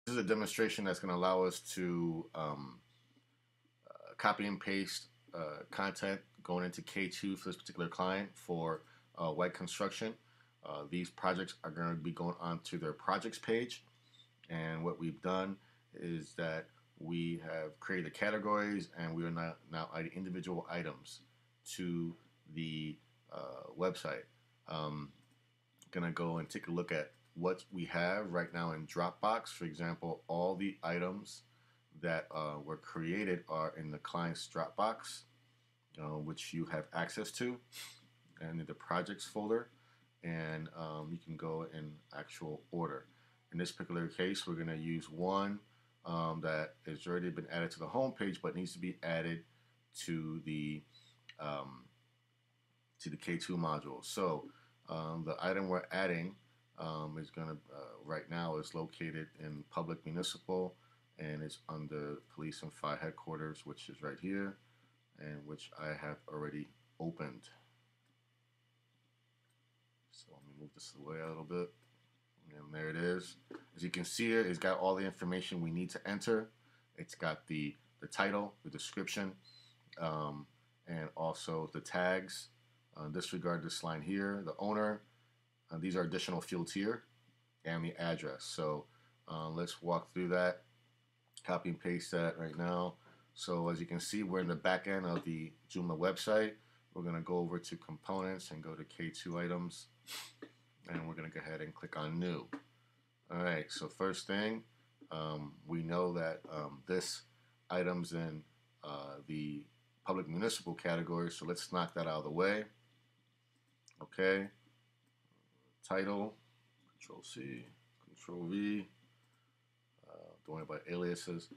This is a demonstration that's going to allow us to copy and paste content going into K2 for this particular client for white construction. These projects are going to be going onto their projects page, and what we've done is that we have created the categories, and we are now adding individual items to the website. Gonna go and take a look at what we have right now in Dropbox. For example, all the items that were created are in the client's Dropbox, which you have access to, and in the projects folder, and you can go in actual order. In this particular case, we're going to use one that has already been added to the home page, but needs to be added to the K2 module. So the item we're adding is going to right now is located in public municipal, and it's under police and fire headquarters, which is right here, and which I have already opened. So let me move this away a little bit, and there it is. As you can see it's got all the information we need to enter. It's got the title, the description, and also the tags. Disregard this line here, the owner. These are additional fields here, and the address. So let's walk through that. Copy and paste that right now. So as you can see, we're in the back end of the Joomla website. We're going to go over to components and go to K2 items, and we're going to go ahead and click on new. All right, so first thing, we know that this item's in the public municipal category, so let's knock that out of the way. Okay, title, Control C, Control V. Don't worry about aliases.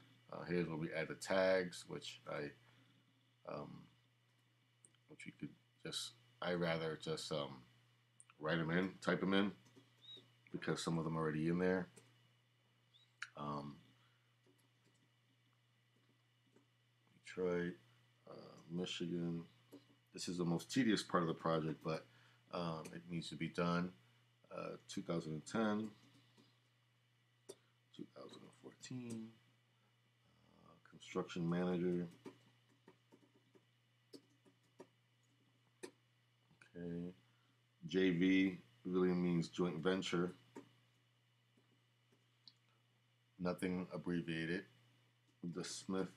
Here's where we add the tags, which you could just, I rather just write them in, type them in, because some of them are already in there. Detroit, Michigan. This is the most tedious part of the project, but it needs to be done. 2010, 2014, construction manager. Okay, JV really means joint venture. Nothing abbreviated. The Smith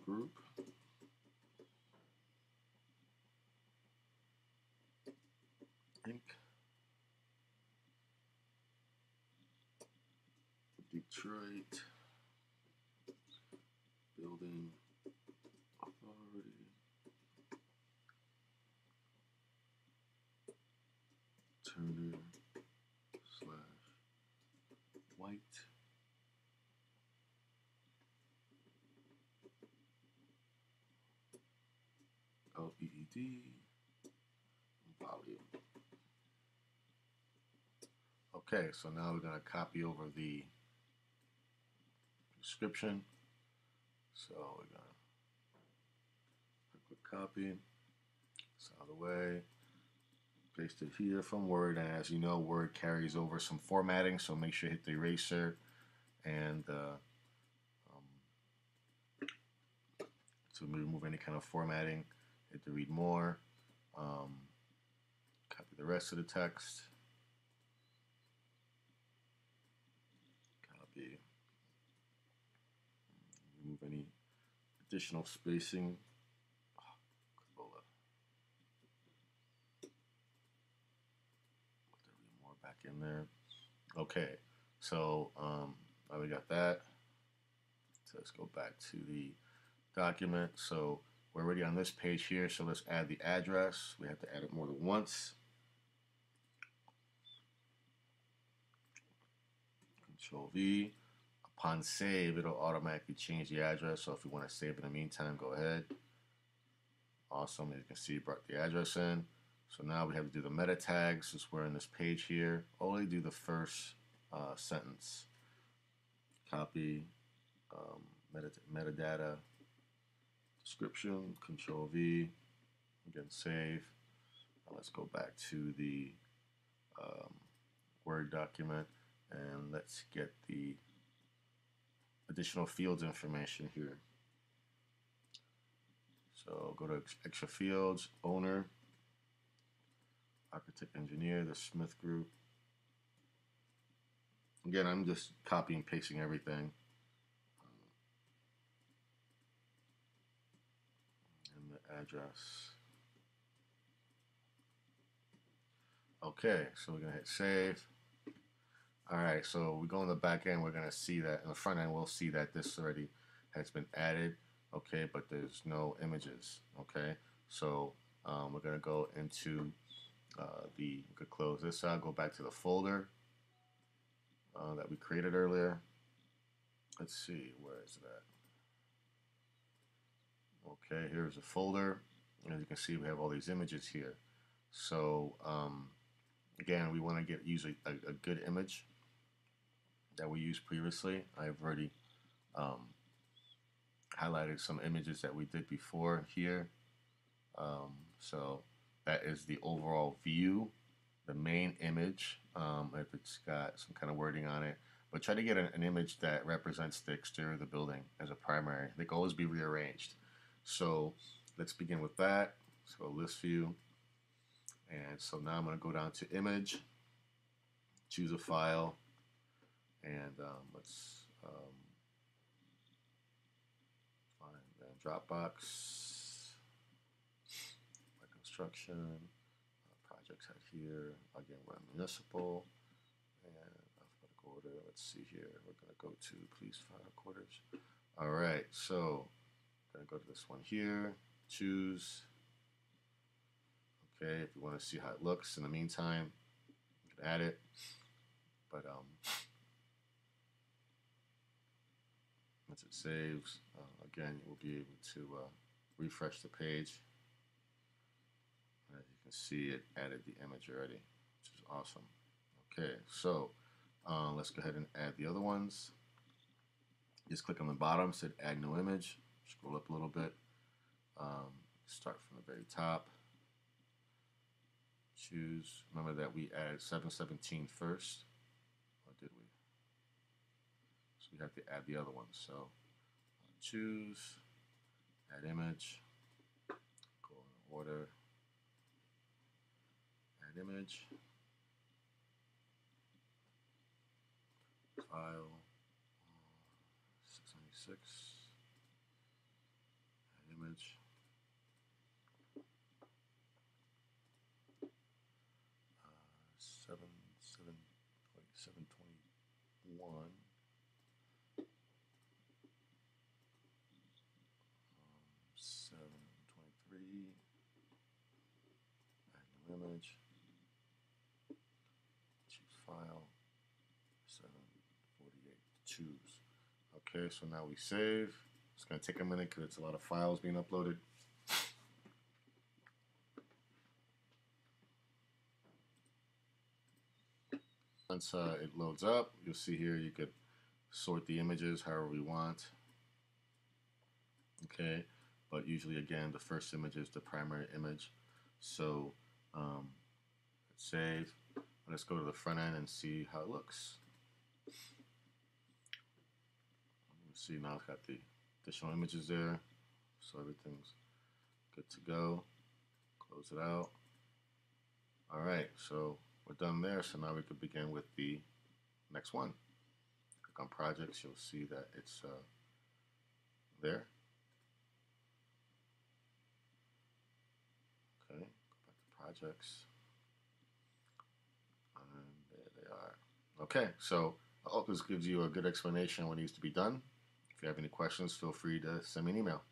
Group. Inc. Detroit Building Authority. Turner / White. LEED. Volume. Okay, so now we're going to copy over the description. So we're going to click copy. It's out of the way. Paste it here from Word, and as you know, Word carries over some formatting, so make sure you hit the eraser and to remove any kind of formatting, hit the read more. Copy the rest of the text. Copy. Remove any additional spacing. Put the read more back in there. Okay, so now we got that. So let's go back to the document. So we're already on this page here, so let's add the address. We have to add it more than once. Control V. Upon save, it'll automatically change the address. So if you want to save in the meantime, go ahead. Awesome. As you can see, it brought the address in. So now we have to do the meta tags since we're in this page here. Only do the first sentence. Copy metadata description. Control V. Again, save. Now let's go back to the Word document, and let's get the additional fields information here. So go to extra fields, owner, architect, engineer, the Smith Group. Again, I'm just copying and pasting everything. And the address. Okay, so we're gonna hit save. All right, so we go in the back end, we're gonna see that in the front end, we'll see that this already has been added, okay, but there's no images, okay? So we're gonna go into we could close this out, go back to the folder that we created earlier. Let's see, where is that? Okay, here's a folder. As you can see, we have all these images here. So again, we want to use a good image that we used previously. I've already highlighted some images that we did before here. So that is the overall view, the main image, if it's got some kind of wording on it. But try to get an image that represents the exterior of the building as a primary. They can always be rearranged. So let's begin with that. Let's go list view. And so now I'm going to go down to image, choose a file, and let's find Dropbox, my construction, projects out here. Again, we're on municipal, and alphabetical order. Let's see here. We're going to go to police fire quarters. All right, so I'm going to go to this one here, choose. Okay, if you want to see how it looks in the meantime, you can add it. But once it saves, again, you'll be able to refresh the page. As you can see, it added the image already, which is awesome. Okay, so let's go ahead and add the other ones. Just click on the bottom, said add new image. Scroll up a little bit. Start from the very top. Choose. Remember that we added 717 first, or did we? So we have to add the other one. So choose, add image, go in order, add image, file, 696, add image. 721, 723, add new image, choose file, 748, choose. Okay, so now we save. It's going to take a minute because it's a lot of files being uploaded. Once it loads up, you'll see here you could sort the images however we want. Okay, but usually again the first image is the primary image. So let's save. Let's go to the front end and see how it looks. See, now it's got the additional images there, so everything's good to go. Close it out. All right, so we're done there. So now we could begin with the next one. Click on projects. You'll see that it's there. Okay, go back to projects. And there they are. Okay, so I hope this gives you a good explanation of what needs to be done. If you have any questions, feel free to send me an email.